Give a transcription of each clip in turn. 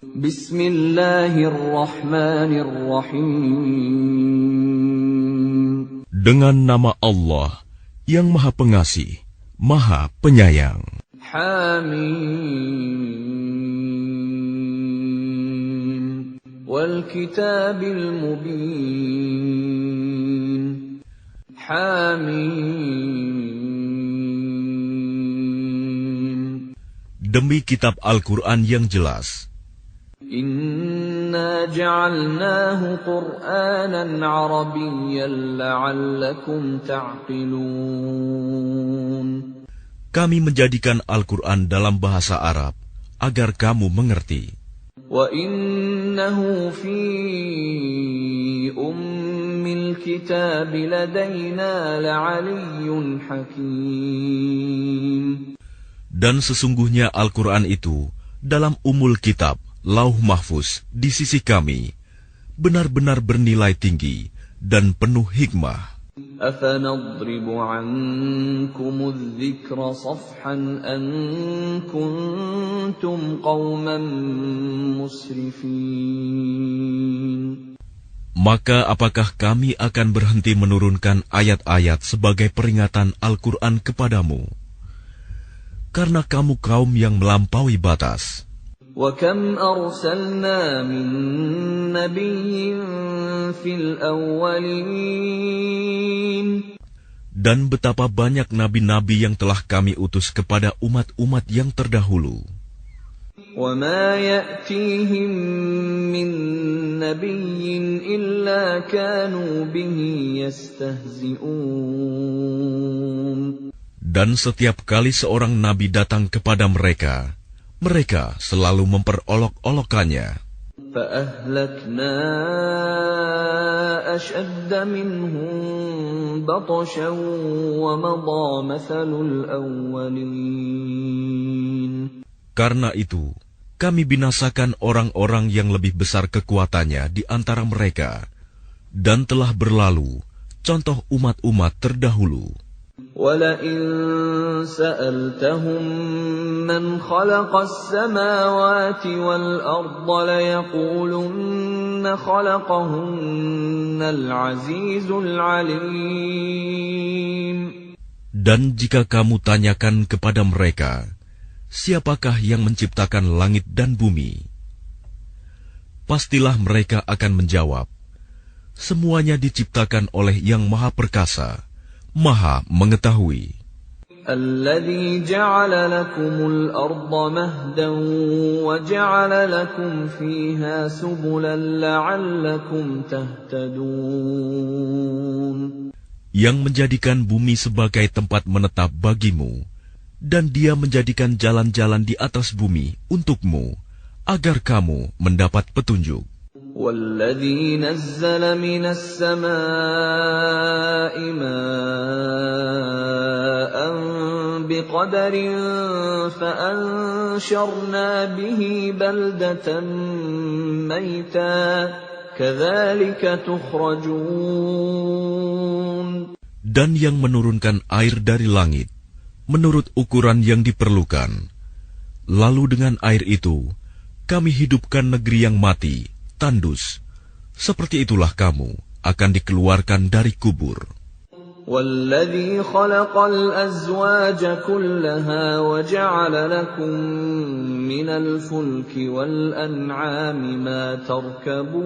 Bismillahirrahmanirrahim. Dengan nama Allah yang Maha Pengasih, Maha Penyayang. Hamim. Wal kitabil mubin. Hamim. Demi kitab Al-Quran yang jelas. Inna ja'alnahu Qur'anan Arabiyyan la'allakum ta'qilun. Kami menjadikan Al-Quran dalam bahasa Arab agar kamu mengerti. Wa innahu fi ummil kitab ladaina la'aliyyun hakim. Dan sesungguhnya Al-Quran itu dalam umul kitab, Lauh Mahfuz di sisi kami, benar-benar bernilai tinggi dan penuh hikmah. Afanadribu ankumudz dzikra safhan an kuntum qauman musrifin. Maka apakah kami akan berhenti menurunkan ayat-ayat sebagai peringatan Al-Quran kepadamu? Karena kamu kaum yang melampaui batas. وَكَمْ أَرْسَلْنَا مِن نَّبِيٍّ فِي الْأَوَّلِينَ. Dan betapa banyak nabi-nabi yang telah kami utus kepada umat-umat yang terdahulu. وَمَا يَأْتِيهِم مِّن نَّبِيٍّ إِلَّا كَانُوا بِهِ يَسْتَهْزِئُونَ. Dan setiap kali seorang nabi datang kepada mereka, mereka selalu memperolok-olokkannya. فَأَهْلَكْنَا أَشَدَّ مِنْهُمْ بَطْشًا وَمَضَى مَثَلُ الْأَوَّلِينَ. Karena itu, kami binasakan orang-orang yang lebih besar kekuatannya di antara mereka, dan telah berlalu contoh umat-umat terdahulu. وَلَئِن سَأَلْتَهُم مَّنْ خَلَقَ السَّمَاوَاتِ وَالْأَرْضَ لَيَقُولُنَّ خَلَقَهُنَّ الْعَزِيزُ الْعَلِيمُ. Dan jika kamu tanyakan kepada mereka, siapakah yang menciptakan langit dan bumi? Pastilah mereka akan menjawab, semuanya diciptakan oleh Yang Maha Perkasa, Maha Mengetahui. الَّذِي جَعَلَ لَكُمُ الْأَرْضَ مَهْدًا وَجَعَلَ لَكُمْ فِيهَا سُبُلًا لَعَلَّكُمْ تَهْتَدُونَ. Yang menjadikan bumi sebagai tempat menetap bagimu, dan Dia menjadikan jalan-jalan di atas bumi untukmu, agar kamu mendapat petunjuk. وَالَّذِي نَزَّلَ مِنَ السَّمَاءِ مَاءً بِقَدَرٍ فَأَنشَرْنَا بِهِ بَلْدَةً مَّيْتًا كَذَلِكَ تُخْرَجُونَ. Dan yang menurunkan air dari langit menurut ukuran yang diperlukan, lalu dengan air itu kami hidupkan negeri yang mati, tandus. Seperti itulah kamu akan dikeluarkan dari kubur. وَالَّذِي خَلَقَ الْأَزْوَاجَ كُلَّهَا وَجَعَلَ لَكُم مِّنَ الْفُلْكِ وَالْأَنْعَامِ مَا تَرْكَبُونَ.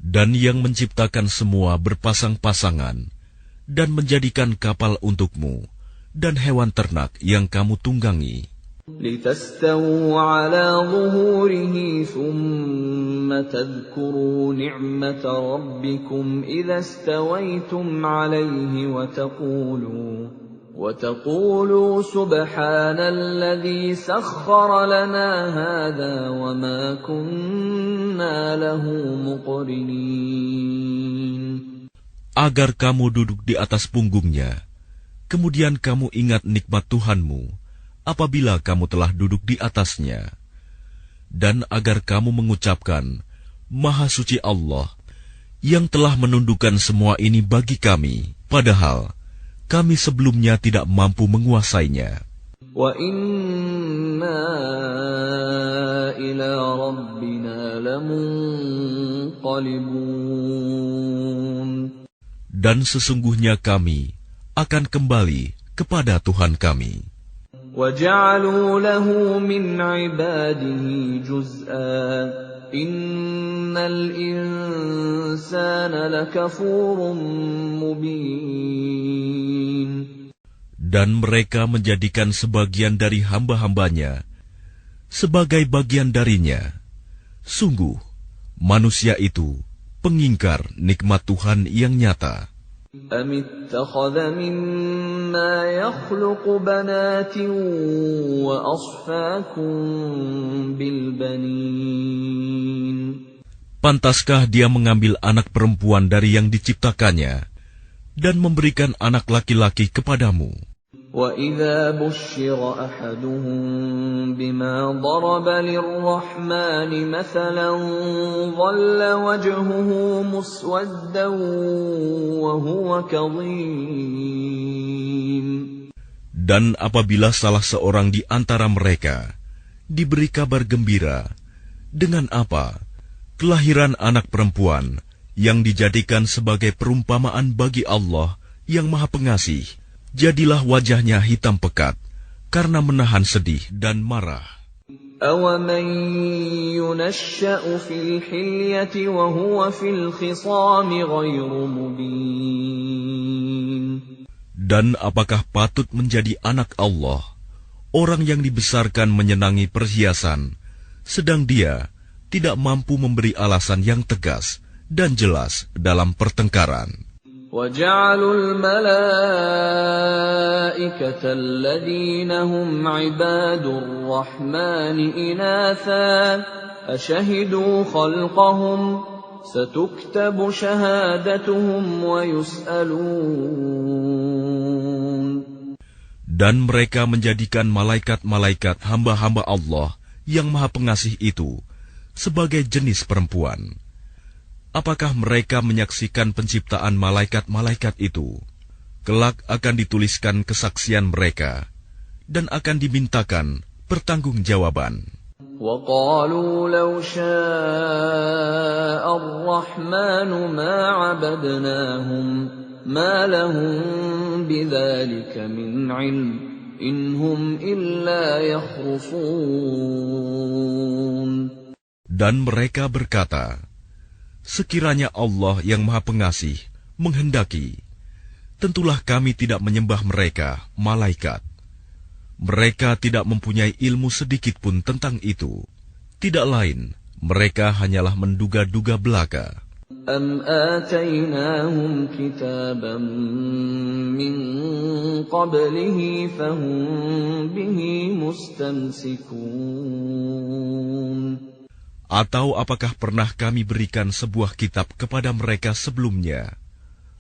Dan yang menciptakan semua berpasang-pasangan dan menjadikan kapal untukmu dan hewan ternak yang kamu tunggangi. لِتَسْتَوُوا عَلَى ظُهُورِهِ ثُمَّ تَذْكُرُوا نِعْمَةَ رَبِّكُمْ إِذَا اسْتَوَيْتُمْ عَلَيْهِ وَتَقُولُوا سُبْحَانَ الَّذِي سَخَّرَ لَنَا هَذَا وَمَا كُنَّا لَهُ مُقْرِنِينَ. Agar kamu duduk di atas punggungnya, kemudian kamu ingat nikmat Tuhanmu apabila kamu telah duduk di atasnya, dan agar kamu mengucapkan, Maha Suci Allah, yang telah menundukkan semua ini bagi kami, padahal kami sebelumnya tidak mampu menguasainya. Wa inna مُنْقَلِبُونَ Dan sesungguhnya kami akan kembali kepada Tuhan kami. وَجَعَلُوا لَهُ مِنْ عِبَادِهِ جُزْءًا إِنَّ الْإِنسَانَ لَكَفُورٌ مُبِينٌ Dan mereka menjadikan sebagian dari hamba-hambanya sebagai bagian darinya. Sungguh, manusia itu pengingkar nikmat Tuhan yang nyata. أَمِ اتَّخَذَ مِمَّا يَخْلُقُ بَنَاتٍ وَأَصْفَاكُم بِالْبَنِينَ Pantaskah dia mengambil anak perempuan dari yang diciptakannya dan memberikan anak laki-laki kepadamu? وَإِذَا بُشِّرَ أَحَدُهُم بِمَا ضَرَبَ لِلرَّحْمَنِ مَثَلًا ظَلَّ وَجْهُهُ مُسْوَدًّا وَهُوَ كَظِيمٌ Dan apabila salah seorang di antara mereka diberi kabar gembira dengan apa? Kelahiran anak perempuan yang dijadikan sebagai perumpamaan bagi Allah yang Maha Pengasih, jadilah wajahnya hitam pekat karena menahan sedih dan marah. أَوَمَن يُنَشَّأُ فِي الْحِلْيَةِ وَهُوَ فِي الْخِصَامِ غَيْرُ مُبِينٍ Dan apakah patut menjadi anak Allah, orang yang dibesarkan menyenangi perhiasan, sedang dia tidak mampu memberi alasan yang tegas dan jelas dalam pertengkaran. وَجَعَلُوا الْمَلَائِكَةَ الَّذِينَ هُمْ عِبَادُ الرَّحْمَنِ إِنَاثًا أَشَهِدُوا خَلْقَهُمْ سَتُكْتَبُ شَهَادَتُهُمْ وَيُسْأَلُونَ Dan mereka menjadikan malaikat-malaikat hamba-hamba Allah yang Maha Pengasih itu sebagai jenis perempuan. Apakah mereka menyaksikan penciptaan malaikat-malaikat itu? Kelak akan dituliskan kesaksian mereka dan akan dimintakan pertanggungjawaban. وَقَالُوا لَوْ شَاءَ الرَّحْمَنُ مَا عَبَدْنَاهُمْ مَا لَهُم بِذَلِكَ مِنْ عِلْمٍ إِنْ هُمْ إِلَّا يَخْرُصُونَ Dan mereka berkata, sekiranya Allah yang Maha Pengasih menghendaki, tentulah kami tidak menyembah mereka, malaikat. Mereka tidak mempunyai ilmu sedikit pun tentang itu. Tidak lain, mereka hanyalah menduga-duga belaka. أَمْ آتَيْنَاهُمْ كِتَابًا مِّن قَبْلِهِ فَهُمْ بِهِ مُسْتَمْسِكُونَ Atau apakah pernah kami berikan sebuah kitab kepada mereka sebelumnya,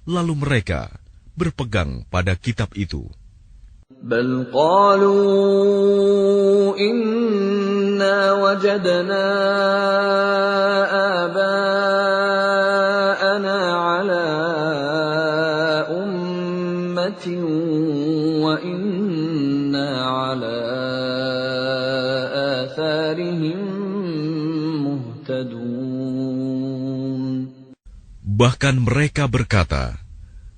lalu mereka berpegang pada kitab itu? بَلْ قَالُوا إِنَّا وَجَدْنَا آبَاءَنَا عَلَىٰ أُمَّةٍ وَإِنَّا عَلَىٰ آثَارِهِم Bahkan mereka berkata,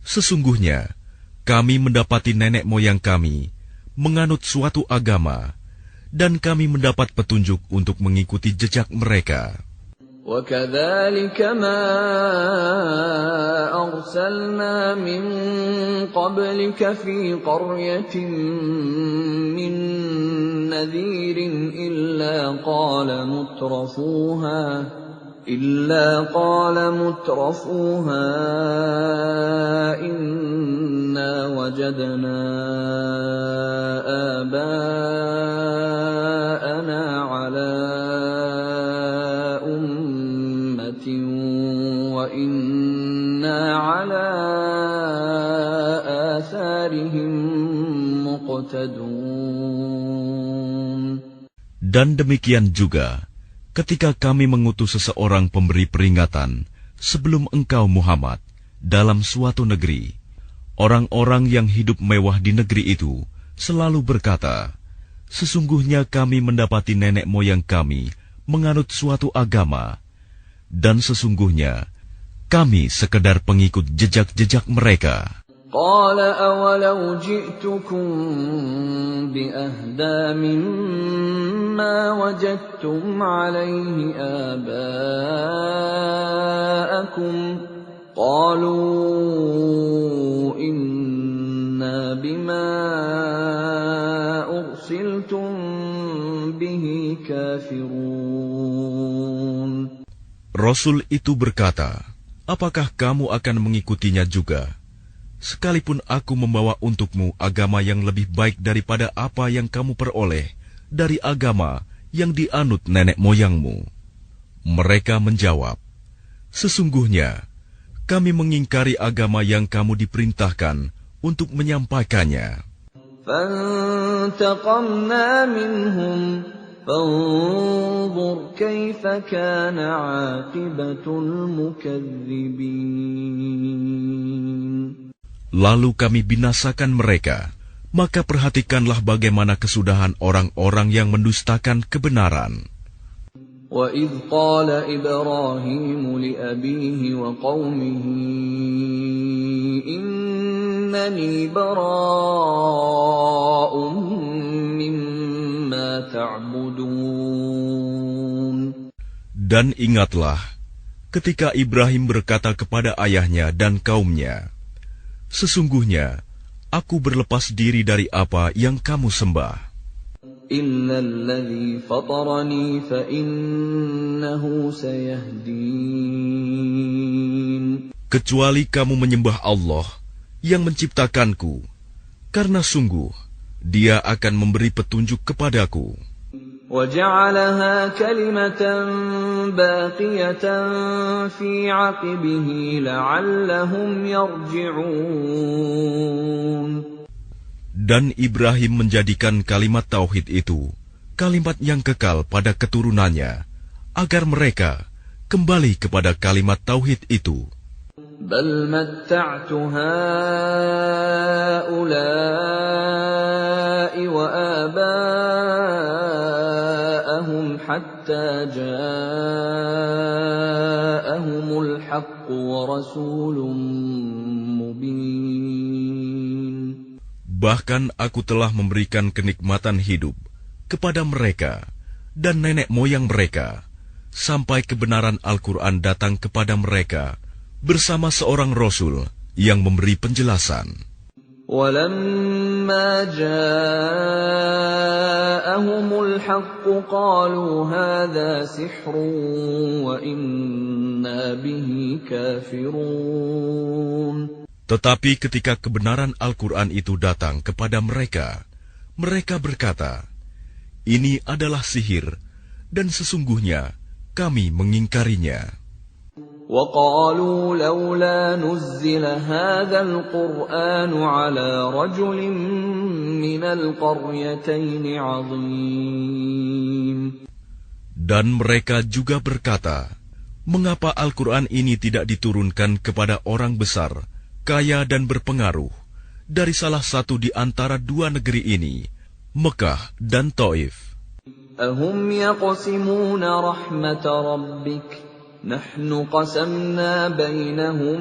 sesungguhnya kami mendapati nenek moyang kami menganut suatu agama, dan kami mendapat petunjuk untuk mengikuti jejak mereka. وَكَذَلِكَ مَا أَرْسَلْنَا مِن قَبْلِكَ فِي قَرْيَةٍ مِّن نَّذِيرٍ إِلَّا قَالَ مُتْرَفُوهَا إِنَّا وَجَدْنَا آبَاءَنَا عَلَىٰ أُمَّةٍ وَإِنَّا عَلَىٰ آثَارِهِم مُقْتَدُونَ. Dan demikian juga ketika kami mengutus seseorang pemberi peringatan sebelum engkau Muhammad dalam suatu negeri, orang-orang yang hidup mewah di negeri itu selalu berkata, sesungguhnya kami mendapati nenek moyang kami menganut suatu agama, Dan sesungguhnya kami sekedar pengikut jejak-jejak mereka. قال أولو جئتكم بأهدى مما وجدتم عليه آباءكم قالوا إنا بما أرسلتم به كافرون. Rasul itu berkata, apakah kamu akan mengikutinya juga? Sekalipun aku membawa untukmu agama yang lebih baik daripada apa yang kamu peroleh dari agama yang dianut nenek moyangmu. Mereka menjawab, sesungguhnya kami mengingkari agama yang kamu diperintahkan untuk menyampaikannya. فانتقمنا منهم فانظر كيف كان عاقبة المكذبين. Lalu kami binasakan mereka, maka perhatikanlah bagaimana kesudahan orang-orang yang mendustakan kebenaran. وَإِذْ قَالَ إِبْرَاهِيمُ لِأَبِيهِ وَقَوْمِهِ إِنَّنِي بَرَاءٌ مِّمَّا تَعْبُدُونَ. Dan ingatlah, ketika Ibrahim berkata kepada ayahnya dan kaumnya, sesungguhnya aku berlepas diri dari apa yang kamu sembah. إِلَّا الَّذِي فَطَرَنِي فَإِنَّهُ سَيَهْدِينِ. Kecuali kamu menyembah Allah yang menciptakanku, karena sungguh Dia akan memberi petunjuk kepadaku. وَجَعَلَهَا كَلِمَةً بَاقِيَةً فِي عَقِبِهِ لَعَلَّهُمْ يَرْجِعُونَ. Dan Ibrahim menjadikan kalimat tauhid itu kalimat yang kekal pada keturunannya, agar mereka kembali kepada kalimat tauhid itu. بَلْ مَتَّعْتُ هَؤُلَاءِ وَآبَاءَهُمْ حَتَّى جَاءَهُمُ الْحَقُّ وَرَسُولٌ مُّبِينٌ. Bahkan aku telah memberikan kenikmatan hidup kepada mereka dan nenek moyang mereka, sampai kebenaran Al-Quran datang kepada mereka bersama seorang Rasul yang memberi penjelasan. وَلَمَّا جَاءَهُمُ الْحَقُّ قَالُوا هَذَا سِحْرٌ وَإِنَّا بِهِ كَافِرُونَ. Tetapi ketika kebenaran Al-Quran itu datang kepada mereka, mereka berkata, ini adalah sihir, dan sesungguhnya kami mengingkarinya. وَقَالُوا لَوْلَا نُزِّلَ هَذَا الْقُرْآنُ عَلَى رَجُلٍ مِّنَ الْقَرْيَتَيْنِ عَظِيمٍ. Dan mereka juga berkata, mengapa Al-Quran ini tidak diturunkan kepada orang besar, kaya dan berpengaruh, dari salah satu di antara dua negeri ini, Mekah dan Taif. أَهُمْ يَقْسِمُونَ رَحْمَةَ رَبِّكَ نَحْنُ قَسَمْنَا بَيْنَهُمْ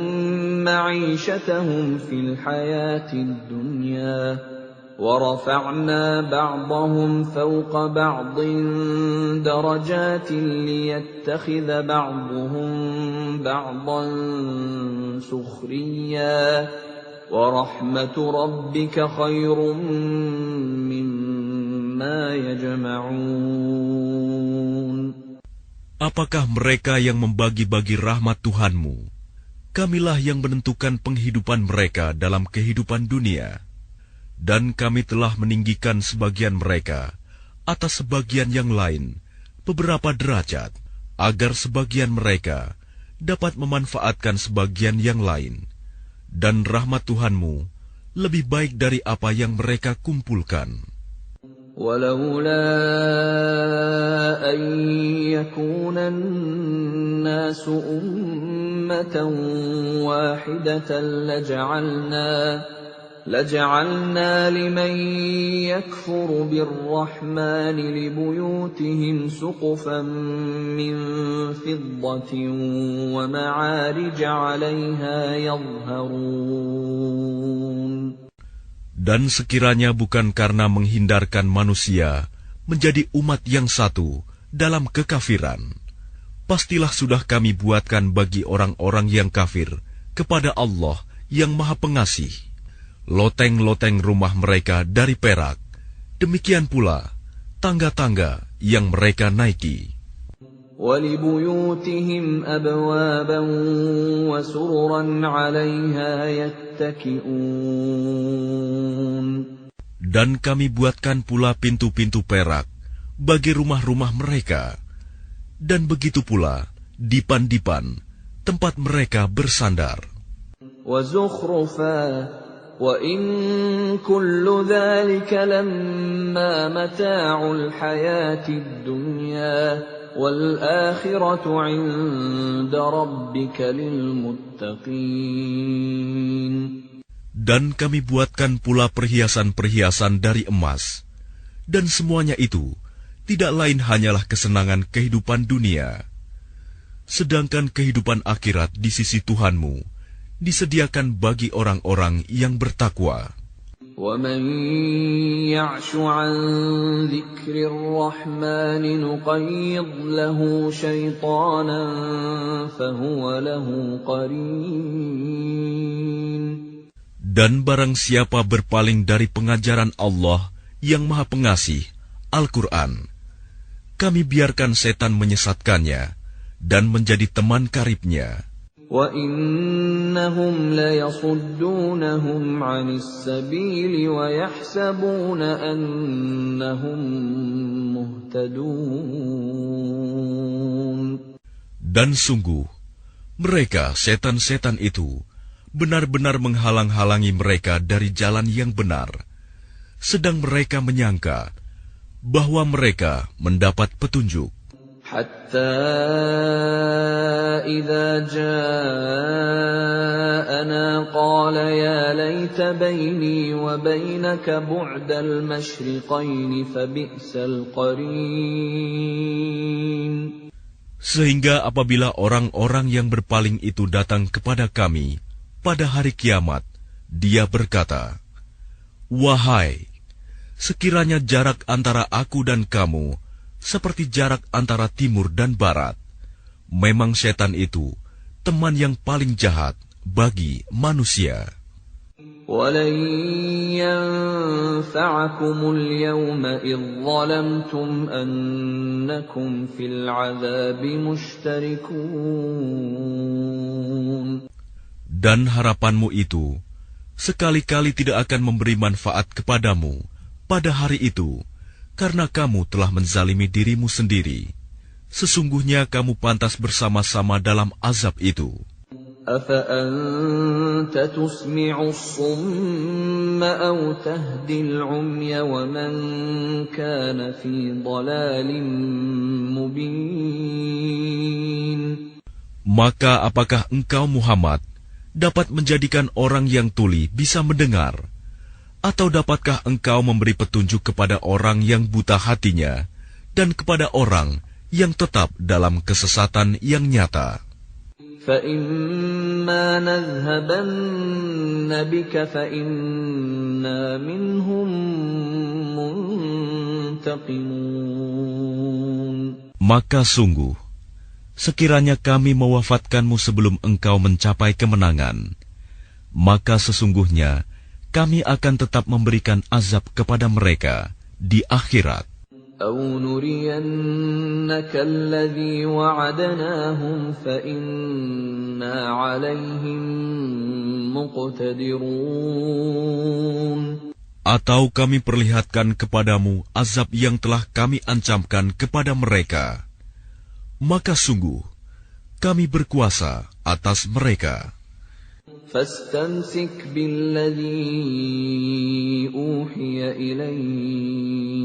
مَعِيشَتَهُمْ فِي الْحَيَاةِ الدُّنْيَا وَرَفَعْنَا بَعْضَهُمْ فَوْقَ بَعْضٍ دَرَجَاتٍ لِيَتَّخِذَ بَعْضُهُمْ بَعْضًا سُخْرِيًّا وَرَحْمَةُ رَبِّكَ خَيْرٌ مِّمَّا يَجْمَعُونَ. Apakah mereka yang membagi-bagi rahmat Tuhanmu? Kamilah yang menentukan penghidupan mereka dalam kehidupan dunia. Dan kami telah meninggikan sebagian mereka atas sebagian yang lain beberapa derajat, agar sebagian mereka dapat memanfaatkan sebagian yang lain. Dan rahmat Tuhanmu lebih baik dari apa yang mereka kumpulkan. وَلَوْلَا أَن يَكُونَ النَّاسُ أُمَّةً وَاحِدَةً لَجَعَلْنَا لِمَن يَكْفُرُ بِالرَّحْمَنِ لِبُيُوتِهِمْ سُقُفًا مِّن فِضَّةٍ وَمَعَارِجَ عَلَيْهَا يَظْهَرُونَ. Dan sekiranya bukan karena menghindarkan manusia menjadi umat yang satu dalam kekafiran, pastilah sudah kami buatkan bagi orang-orang yang kafir kepada Allah yang Maha Pengasih loteng-loteng rumah mereka dari perak, demikian pula tangga-tangga yang mereka naiki. وَلِبُيُوتِهِمْ أَبْوَابًا وَسُرُرًا عَلَيْهَا يَتَّكِئُونَ. Dan kami buatkan pula pintu-pintu perak bagi rumah-rumah mereka, dan begitu pula dipan-dipan tempat mereka bersandar. وَزُخْرُفًا وَإِن كُلُّ ذَلِكَ لَمَّا مَتَاعُ الْحَيَاةِ الدُّنْيَا وَالْآخِرَةُ عِندَ رَبِّكَ لِلْمُتَّقِينَ. Dan kami buatkan pula perhiasan-perhiasan dari emas, dan semuanya itu tidak lain hanyalah kesenangan kehidupan dunia. Sedangkan kehidupan akhirat di sisi Tuhanmu disediakan bagi orang-orang yang bertakwa. وَمَن يَعْشُ عَن ذِكْرِ الرَّحْمَنِ نُقَيِّضْ لَهُ شَيْطَانًا فَهُوَ لَهُ قَرِينٌ. Dan barang siapa berpaling dari pengajaran Allah yang Maha Pengasih, Al-Quran, kami biarkan setan menyesatkannya dan menjadi teman karibnya. وَإِنَّهُمْ لَيَصُدُّونَهُمْ عَنِ السَّبِيلِ وَيَحْسَبُونَ أَنَّهُمْ مُهْتَدُونَ. Dan sungguh, mereka setan-setan itu benar-benar menghalang-halangi mereka dari jalan yang benar, sedang mereka menyangka bahwa mereka mendapat petunjuk. حَتَّى إِذَا جَاءَنَا قَالَ يَا لَيْتَ بَيْنِي وَبَيْنَكَ بُعْدَ الْمَشْرِقَيْنِ فَبِئْسَ الْقَرِينُ. Sehingga apabila orang-orang yang berpaling itu datang kepada kami pada hari kiamat, dia berkata, "Wahai, sekiranya jarak antara aku dan kamu seperti jarak antara timur dan barat, memang setan itu teman yang paling jahat bagi manusia." وَلَن يَنفَعَكُمُ الْيَوْمَ إِذ ظَّلَمْتُمْ أَنَّكُمْ فِي الْعَذَابِ مُشْتَرِكُونَ. Dan harapanmu itu sekali-kali tidak akan memberi manfaat kepadamu pada hari itu, karena kamu telah menzalimi dirimu sendiri. Sesungguhnya kamu pantas bersama-sama dalam azab itu. أَفَأَنْتَ تُسْمِعُ الصُّمَّ أَوْ تَهْدِي الْعُمْيَ وَمَنْ كَانَ فِي ضَلَالٍ مُبِينٍ. Maka apakah engkau Muhammad dapat menjadikan orang yang tuli bisa mendengar? Atau dapatkah engkau memberi petunjuk kepada orang yang buta hatinya dan kepada orang yang tetap dalam kesesatan yang nyata? فَإِمَّا نَذْهَبَنَّ بِكَ فَإِنَّا مِنْهُمْ مُنْتَقِمُونَ. Maka sungguh, sekiranya kami mewafatkanmu sebelum engkau mencapai kemenangan, maka sesungguhnya kami akan tetap memberikan azab kepada mereka di akhirat. أَوْ نُرِيَنَّكَ الَّذِي وَعَدْنَاهُمْ فَإِنَّا عَلَيْهِمْ مُقْتَدِرُونَ. Atau kami perlihatkan kepadamu azab yang telah kami ancamkan kepada mereka, maka sungguh kami berkuasa atas mereka. فَاسْتَمْسِكْ بِالَّذِي أُوحِيَ إِلَيْكَ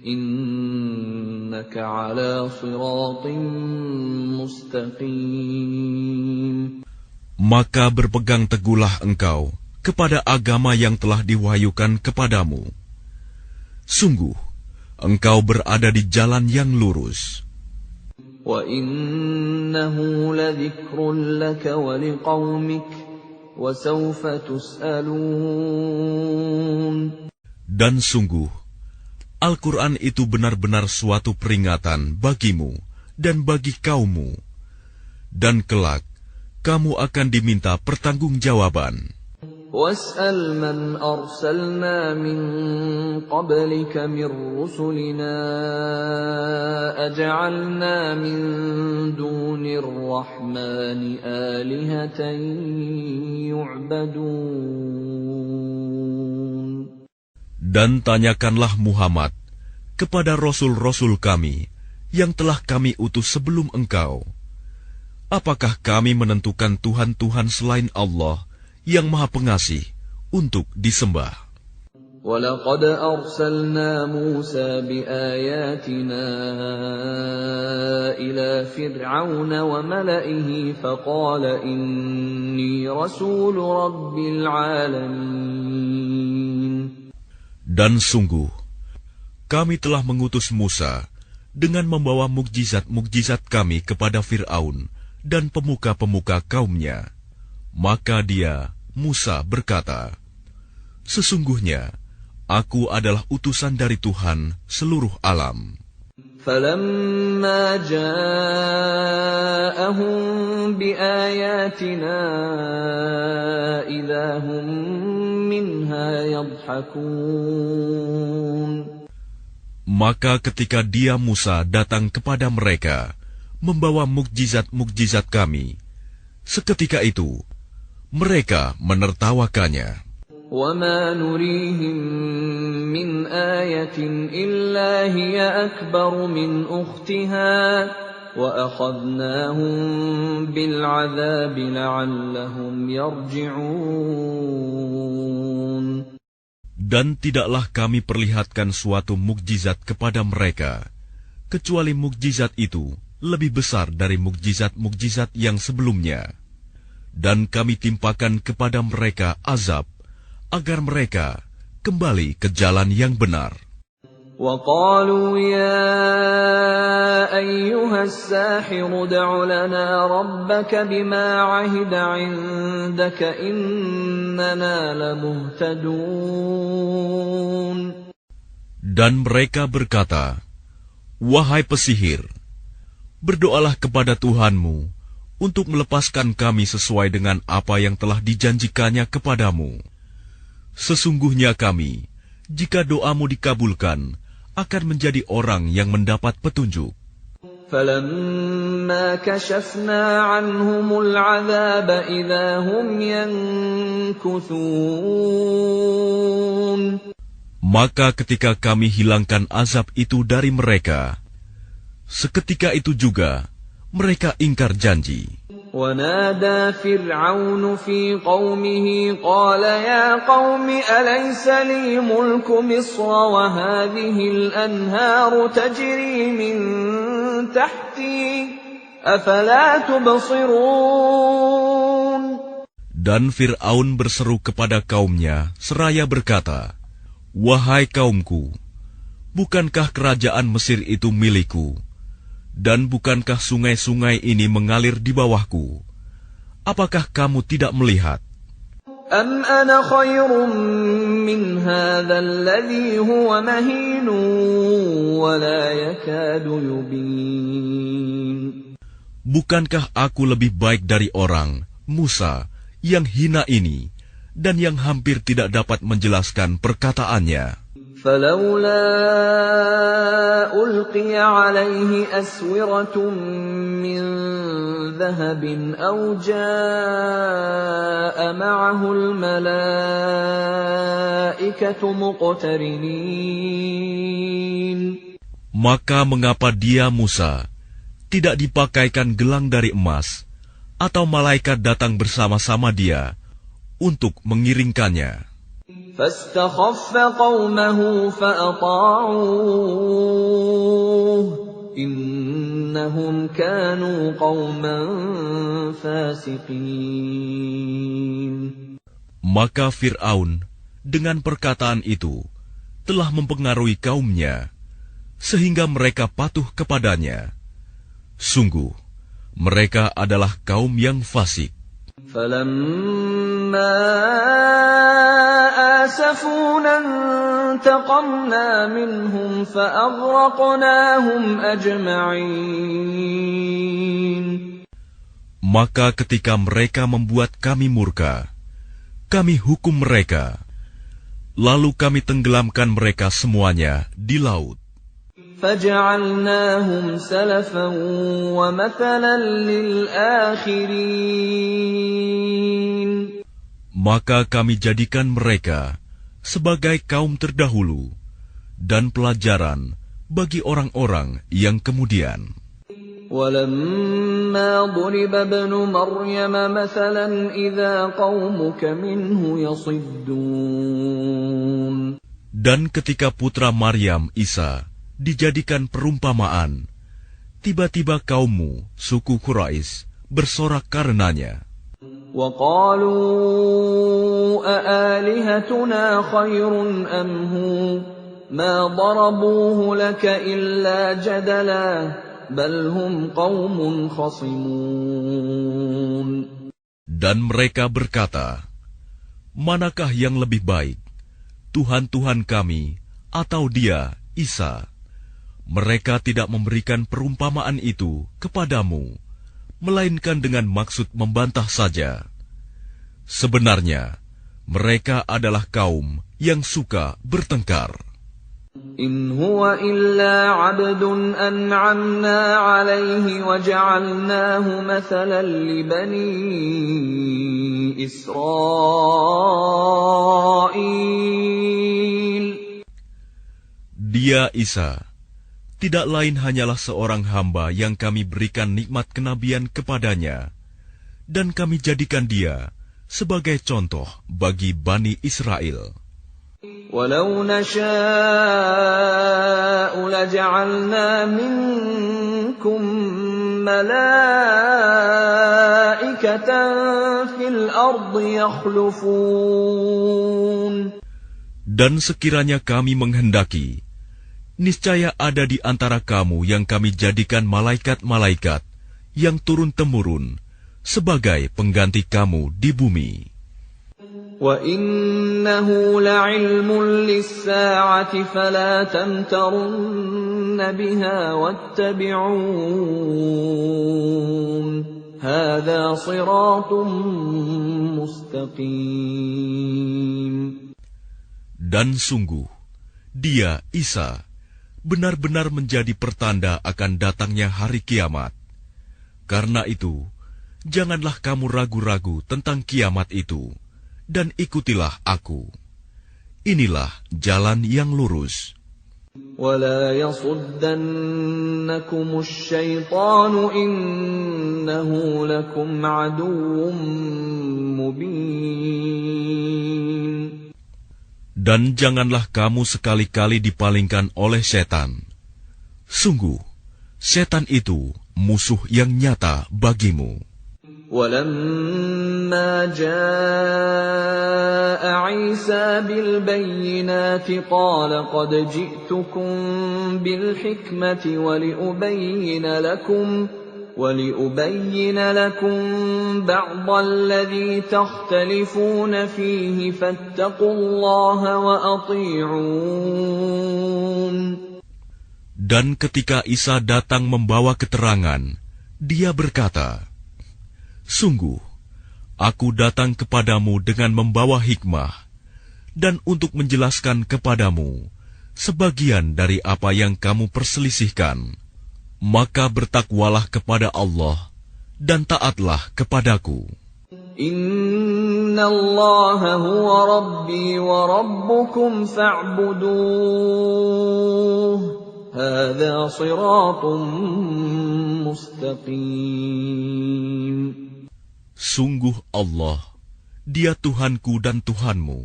إِنَّكَ عَلَى صِرَاطٍ مُسْتَقِيمٍ. Maka berpegang teguhlah engkau kepada agama yang telah diwahyukan kepadamu. Sungguh, engkau berada di jalan yang lurus. وَإِنَّهُ لَذِكْرٌ لَكَ وَلِقَوْمِكَ وَسَوْفَ تُسْأَلُونَ. Dan sungguh, Al-Quran itu benar-benar suatu peringatan bagimu dan bagi kaummu. Dan kelak, kamu akan diminta pertanggungjawaban. وَاسْأَلْ مَنْ أَرْسَلْنَا مِنْ قَبْلِكَ مِنْ رُسُلِنَا أَجَعَلْنَا مِنْ دُونِ الرَّحْمَنِ آلِهَةً يُعْبَدُونَ. Dan tanyakanlah Muhammad kepada rasul-rasul kami yang telah kami utus sebelum engkau. Apakah kami menentukan Tuhan-Tuhan selain Allah yang Maha Pengasih untuk disembah? وَلَقَدْ أَرْسَلْنَا مُوسَى بِآيَاتِنَا إِلَى فِرْعَوْنَ وَمَلَئِهِ فَقَالَ إِنِّي رَسُولُ رَبِّ الْعَالَمِينَ. Dan sungguh, kami telah mengutus Musa dengan membawa mukjizat-mukjizat kami kepada Fir'aun dan pemuka-pemuka kaumnya. Maka dia, Musa, berkata, sesungguhnya, aku adalah utusan dari Tuhan seluruh alam. فَلَمَّا جَاءَهُم بِآيَاتِنَا إِذَا هُم مِّنْهَا يَضْحَكُونَ. Maka ketika dia, Musa, datang kepada mereka, membawa mukjizat-mukjizat kami, seketika itu, mereka menertawakannya. وَمَا نُرِيهِم مِّنْ آيَةٍ إِلَّا هِيَ أَكْبَرُ مِنْ أُخْتِهَا وَأَخَذْنَاهُم بِالْعَذَابِ لَعَلَّهُمْ يَرْجِعُونَ. Dan tidaklah kami perlihatkan suatu mukjizat kepada mereka, kecuali mukjizat itu lebih besar dari mukjizat-mukjizat yang sebelumnya. Dan kami timpakan kepada mereka azab, agar mereka kembali ke jalan yang benar. وَقَالُوا يَا أَيُّهَا السَّاحِرُ ادْعُ لَنَا رَبَّكَ بِمَا عَهِدَ عِندَكَ إِنَّنَا لَمُهْتَدُونَ. Dan mereka berkata, wahai pesihir, berdoalah kepada Tuhanmu untuk melepaskan kami sesuai dengan apa yang telah dijanjikannya kepadamu. Sesungguhnya kami, jika doamu dikabulkan, akan menjadi orang yang mendapat petunjuk. فَلَمَّا كَشَفْنَا عَنْهُمُ الْعَذَابَ إِذَا هُمْ يَنكُثُونَ. Maka ketika kami hilangkan azab itu dari mereka, seketika itu juga mereka ingkar janji. وَنَادَى فِرْعَوْنُ فِي قَوْمِهِ قَالَ يَا قَوْمِ أَلَيْسَ لِي مُلْكُ مِصْرَ وَهَٰذِهِ الْأَنْهَارُ تَجْرِي مِن تَحْتِي أَفَلَا تُبْصِرُونَ. Dan Fir'aun berseru kepada kaumnya seraya berkata, wahai kaumku, bukankah kerajaan Mesir itu milikku? Dan bukankah sungai-sungai ini mengalir di bawahku? Apakah kamu tidak melihat? أَمْ أَنَا خَيْرٌ مِّنْ هَٰذَا الَّذِي هُوَ مَهِينٌ وَلَا يَكَادُ يُبِينُ. Bukankah aku lebih baik dari orang, Musa, yang hina ini, dan yang hampir tidak dapat menjelaskan perkataannya? فَلَوْلَا أُلْقِيَ عَلَيْهِ أَسْوِرَةٌ مِّن ذَهَبٍ أَوْ جَاءَ مَعَهُ الْمَلَائِكَةُ مُقْتَرِنِينَ. Maka mengapa dia, Musa, tidak dipakaikan gelang dari emas, atau malaikat datang bersama-sama dia untuk mengiringkannya? فَاسْتَخَفَّ قَوْمَهُ فَأَطَاعُوهُ إِنَّهُمْ كَانُوا قَوْمًا فَاسِقِينَ. Maka Fir'aun dengan perkataan itu telah mempengaruhi kaumnya, sehingga mereka patuh kepadanya. Sungguh, mereka adalah kaum yang fasik. فَلَمَّا آسَفُونَا انتَقَمْنَا مِنْهُمْ فَأَغْرَقْنَاهُمْ أَجْمَعِينَ. Maka ketika mereka membuat kami murka, kami hukum mereka, lalu kami tenggelamkan mereka semuanya di laut. فَجَعَلْنَاهُمْ سَلَفًا وَمَثَلًا لِلْآخِرِينَ. Maka kami jadikan mereka sebagai kaum terdahulu dan pelajaran bagi orang-orang yang kemudian. وَلَمَّا ضُرِبَ ابْنُ مَرْيَمَ مَثَلًا إِذَا قَوْمُكَ مِنْهُ يَصِدُّونَ. Dan ketika putra Maryam, Isa, dijadikan perumpamaan, tiba-tiba kaummu, suku Quraisy, bersorak karenanya. وَقَالُوا أَآلِهَتُنَا خَيْرٌ أَمْ هُوَ مَا ضَرَبُوهُ لَكَ إِلَّا جَدَلًا بَلْ هُمْ قَوْمٌ خَصِمُونَ. Dan mereka berkata, manakah yang lebih baik, Tuhan-Tuhan kami atau dia, Isa? Mereka tidak memberikan perumpamaan itu kepadamu, melainkan dengan maksud membantah saja. Sebenarnya, mereka adalah kaum yang suka bertengkar. إِنْ هُوَ إِلَّا عَبْدٌ أَنْعَمْنَا عَلَيْهِ وَجَعَلْنَاهُ مَثَلًا لِبَنِي إِسْرَائِيلَ. Dia, Isa, tidak lain hanyalah seorang hamba yang kami berikan nikmat kenabian kepadanya, dan kami jadikan dia sebagai contoh bagi Bani Israel. وَلَوْ نَشَاءُ لَجَعَلْنَا مِنكُم مَّلَائِكَةً فِي الْأَرْضِ يَخْلُفُونَ. Dan sekiranya kami menghendaki, niscaya ada di antara kamu yang kami jadikan malaikat-malaikat yang turun-temurun sebagai pengganti kamu di bumi. وَإِنَّهُ لَعِلْمٌ لِلسَّاعَةِ فَلَا تَمْتَرُنَّ بِهَا وَاتَّبِعُونِ هَذَا صِرَاطٌ مُسْتَقِيمٌ. Dan sungguh, dia, Isa, benar-benar menjadi pertanda akan datangnya hari kiamat. Karena itu, janganlah kamu ragu-ragu tentang kiamat itu, dan ikutilah aku. Inilah jalan yang lurus. وَلَا يَصُدَّنَّكُمُ الشَّيْطَانُ إِنَّهُ لَكُمْ عَدُوٌّ مُبِينٌ. Dan janganlah kamu sekali-kali dipalingkan oleh setan. Sungguh, setan itu musuh yang nyata bagimu. وَلَمَّا جَاءَ عِيسَى بِالْبَيِّنَاتِ قَالَ قَدْ جِئْتُكُم بِالْحِكْمَةِ وَلِأُبَيِّنَ لَكُم بَعْضَ الَّذِي تَخْتَلِفُونَ فِيهِ فَاتَّقُوا اللَّهَ وَأَطِيعُونِ. Dan ketika Isa datang membawa keterangan, dia berkata, sungguh, aku datang kepadamu dengan membawa hikmah, dan untuk menjelaskan kepadamu sebagian dari apa yang kamu perselisihkan. Maka bertakwalah kepada Allah, dan taatlah kepadaku. Inna Allah huwa Rabbi wa Rabbukum fa'buduh. Hadha siratun mustaqim. Sungguh Allah, Dia Tuhanku dan Tuhanmu,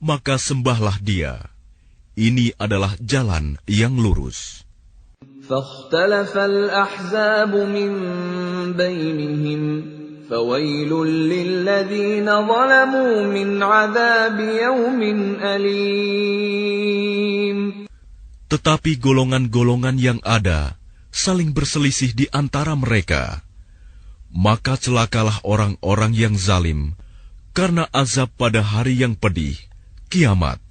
maka sembahlah Dia. Ini adalah jalan yang lurus. فاختلف الأحزاب من بينهم فَوَيْلٌ لِّلَّذِينَ ظَلَمُوا مِنْ عَذَابِ يَوْمٍ أَلِيمٍ. Tetapi golongan-golongan yang ada saling berselisih di antara mereka. Maka celakalah orang-orang yang zalim karena azab pada hari yang pedih, kiamat.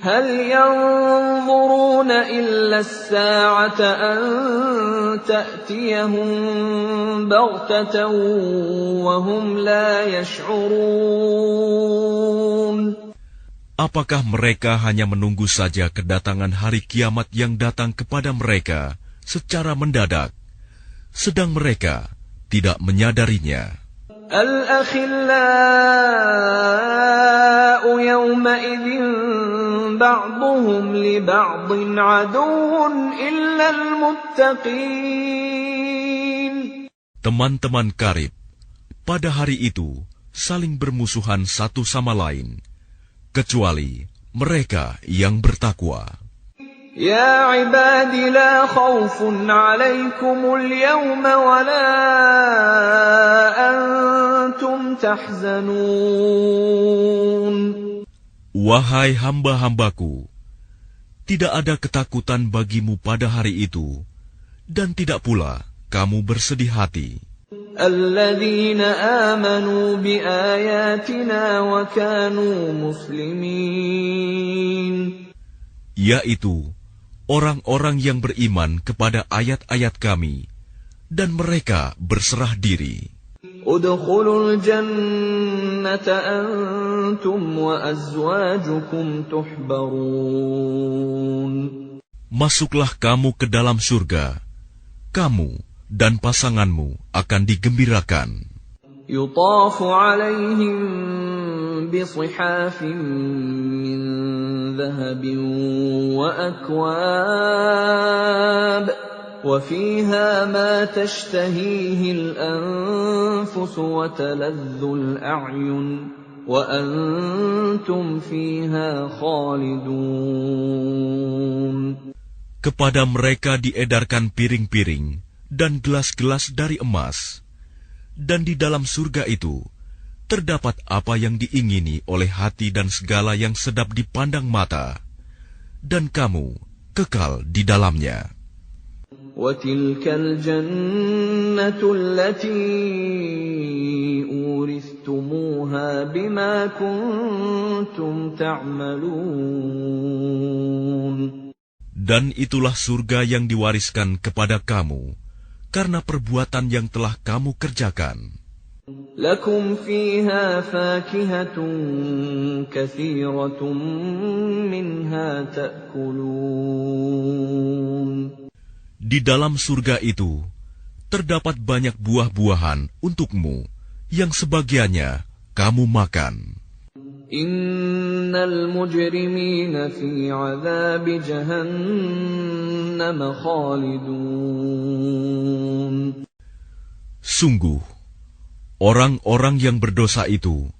هَلْ يَنظُرُونَ إِلَّا السَّاعَةَ أَن تَأْتِيَهُم بَغْتَةً وَهُمْ لَا يَشْعُرُونَ. Apakah mereka hanya menunggu saja kedatangan hari kiamat yang datang kepada mereka secara mendadak, sedang mereka tidak menyadarinya? الْأَخِلَّاءُ يَوْمَئِذٍ بَعْضُهُمْ لِبَعْضٍ عَدُوٌّ إِلَّا الْمُتَّقِينَ. Teman-teman karib pada hari itu saling bermusuhan satu sama lain, kecuali mereka yang bertakwa. يا عباد لا خوف عليكم اليوم ولا أنتم تحزنون. Wahai hamba-hambaku, tidak ada ketakutan bagimu pada hari itu, dan tidak pula kamu bersedih hati. الذين آمنوا بآياتنا وكانوا مسلمين. Yaitu orang-orang yang beriman kepada ayat-ayat kami, dan mereka berserah diri. ادخلوا الجنة أنتم وأزواجكم تحبرون. Masuklah kamu ke dalam surga, kamu dan pasanganmu akan digembirakan. يطاف عليهم بصحاف من ذهب وأكواب وفيها ما تشتهيه الأنفس وتلذ الأعين وأنتم فيها خالدون. Kepada mereka diedarkan piring-piring dan gelas-gelas dari emas, dan di dalam surga itu terdapat apa yang diingini oleh hati dan segala yang sedap dipandang mata, dan kamu kekal di dalamnya. وَتِلْكَ الْجَنَّةُ الَّتِي أُورِثْتُمُوهَا بِمَا كُنتُمْ تَعْمَلُونَ. Dan itulah surga yang diwariskan kepada kamu karena perbuatan yang telah kamu kerjakan. لَكُمْ فِيهَا فَاكِهَةٌ كَثِيرَةٌ مِنْهَا تَأْكُلُونَ. Di dalam surga itu terdapat banyak buah-buahan untukmu yang sebagiannya kamu makan. Innal mujrimina fi 'adzabi jahannam khalidun. Sungguh, orang-orang yang berdosa itu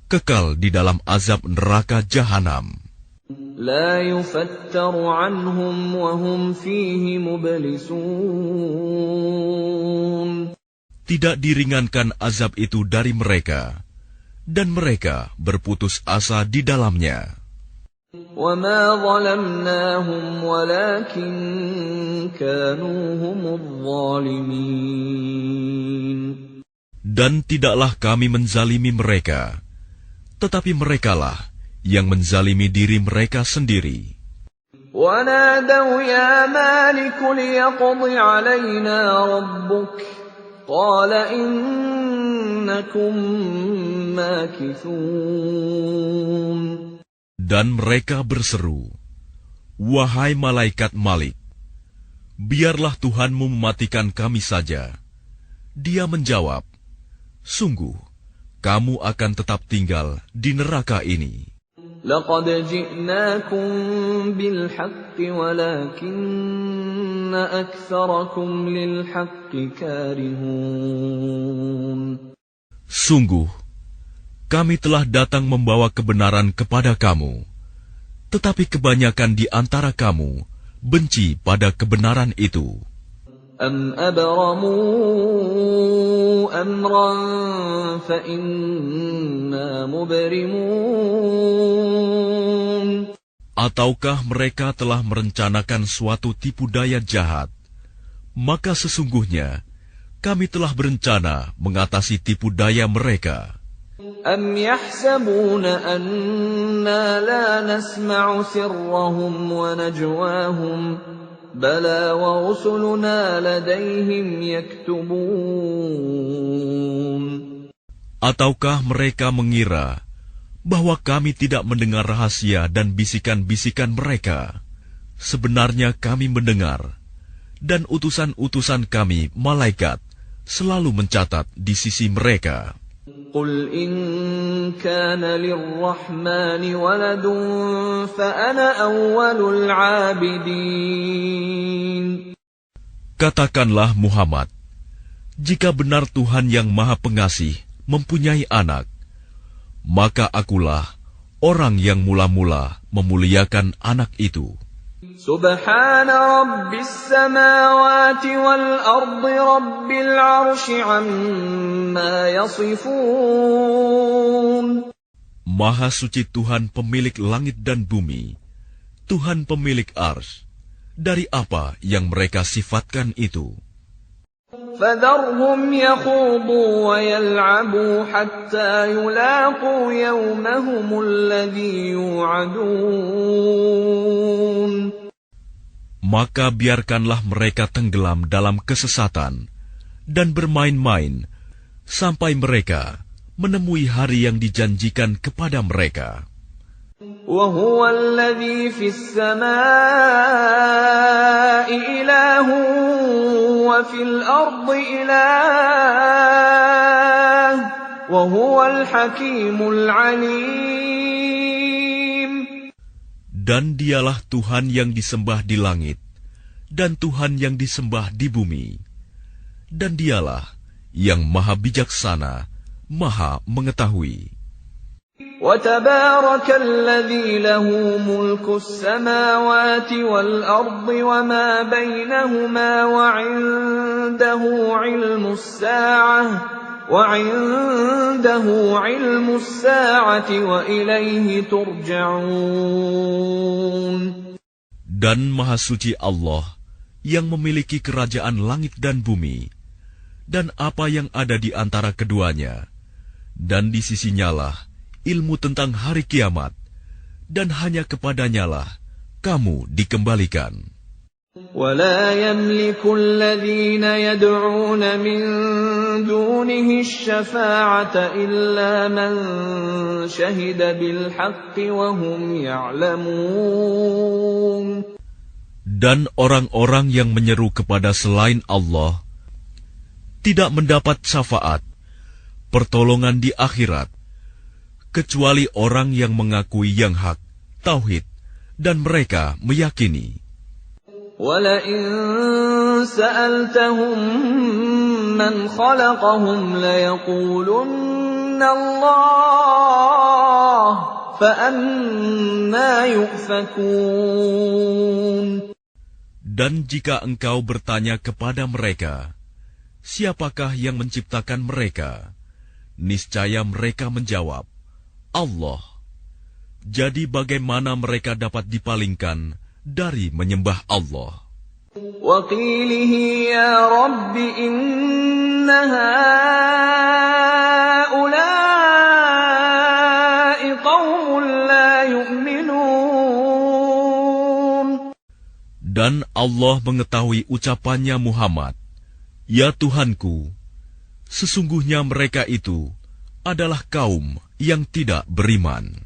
kekal di dalam azab neraka jahanam. La yufattaru 'anhum wa hum fihi mublisun. Tidak diringankan azab itu dari mereka, dan mereka berputus asa di dalamnya. وَمَا ظَلَمْنَاهُمْ وَلَكِنْ كَانُوا هُمُ الظَّالِمِينَ. Dan tidaklah kami menzalimi mereka, tetapi merekalah yang menzalimi diri mereka sendiri. وَنَادَوْا يَا مَالِكُ لِيَقْضِ عَلَيْنَا رَبُّكَ قَالَ إِنَّكُمْ مَاكِثُونَ. Dan mereka berseru, "Wahai malaikat Malik, biarlah Tuhanmu mematikan kami saja." Dia menjawab, "Sungguh, kamu akan tetap tinggal di neraka ini." لَقَدْ جِئْنَاكُمْ بِالْحَقِّ وَلَكِنَّ أَكْثَرَكُمْ لِلْحَقِّ كَارِهُونَ. Sungguh, kami telah datang membawa kebenaran kepada kamu, tetapi kebanyakan di antara kamu benci pada kebenaran itu. أَمْ أَبْرَمُوا أَمْرًا فَإِنَّا مُبْرِمُونَ. Ataukah mereka telah merencanakan suatu tipu daya jahat? Maka sesungguhnya kami telah berencana mengatasi tipu daya mereka. أَمْ يَحْسَبُونَ أَنَّا لَا نَسْمَعُ سِرَّهُمْ وَنَجْوَاهُمْ بَلَى وَرُسُلُنَا لَدَيْهِمْ يَكْتُبُونَ. Ataukah mereka mengira bahwa kami tidak mendengar rahasia dan bisikan-bisikan mereka? Sebenarnya kami mendengar, dan utusan-utusan kami, malaikat, selalu mencatat di sisi mereka. قُلْ إِنْ كَانَ لِلرَّحْمَنِ وَلَدٌ فَأَنَا أَوَّلُ الْعَابِدِينَ. Katakanlah Muhammad, jika benar Tuhan yang Maha Pengasih mempunyai anak, maka akulah orang yang mula-mula memuliakan anak itu. Subhana Rabbis samawati wal ardi Rabbil arsy amma yasifun. Maha suci Tuhan pemilik langit dan bumi, Tuhan pemilik arsy, dari apa yang mereka sifatkan itu. فَذَرْهُمْ يَخُوضُوا وَيَلْعَبُوا حَتَّى يُلَاقُوا يَوْمَهُمُ الَّذِي يُوعَدُونَ. Maka biarkanlah mereka tenggelam dalam kesesatan dan bermain-main sampai mereka menemui hari yang dijanjikan kepada mereka. وَهُوَ الَّذِي فِي السَّمَاءِ إِلَٰهٌ وَفِي الْأَرْضِ إِلَٰهٌ وَهُوَ الْحَكِيمُ الْعَلِيمُ. Dan dialah Tuhan yang disembah di langit, dan Tuhan yang disembah di bumi. Dan dialah yang maha bijaksana, maha mengetahui. وَتَبَارَكَ الَّذِي لَهُ مُلْكُ السَّمَاوَاتِ وَالْأَرْضِ وَمَا بَيْنَهُمَا وَعِندَهُ عِلْمُ السَّاعَةِ وَإِلَيْهِ تُرْجَعُونَ. Dan Maha Suci Allah yang memiliki kerajaan langit dan bumi, dan apa yang ada di antara keduanya, dan di sisinyalah ilmu tentang hari kiamat, dan hanya kepadanyalah kamu dikembalikan. وَلَا يَمْلِكُ الَّذِينَ يَدْعُونَ مِن دُونِهِ الشَّفَاعَةَ إِلَّا مَن شَهِدَ بِالْحَقِّ وَهُمْ يَعْلَمُونَ. Dan orang-orang yang menyeru kepada selain Allah tidak mendapat syafaat, pertolongan di akhirat, kecuali orang yang mengakui yang hak, tauhid, dan mereka meyakini. وَلَئِن سَأَلْتَهُم مَّنْ خَلَقَهُمْ لَيَقُولُنَّ اللَّهُ فَأَنَّىٰ يُؤْفَكُونَ. Dan jika engkau bertanya kepada mereka, siapakah yang menciptakan mereka? Niscaya mereka menjawab, Allah. Jadi bagaimana mereka dapat dipalingkan dari menyembah Allah? وَقِيلِهِ يَا رَبِّ إِنَّ هَٰؤُلَاءِ قَوْمٌ لَّا يُؤْمِنُونَ. Dan Allah mengetahui ucapannya Muhammad, Ya Tuhanku, sesungguhnya mereka itu adalah kaum yang tidak beriman.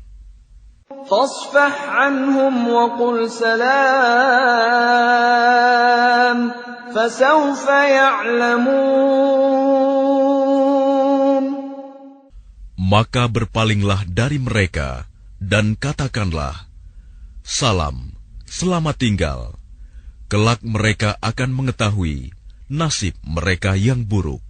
فَاصْفَحْ عَنْهُمْ وَقُلْ سَلَامٌ فَسَوْفَ يَعْلَمُونَ. Maka berpalinglah dari mereka dan katakanlah, Salam, selamat tinggal. Kelak mereka akan mengetahui nasib mereka yang buruk.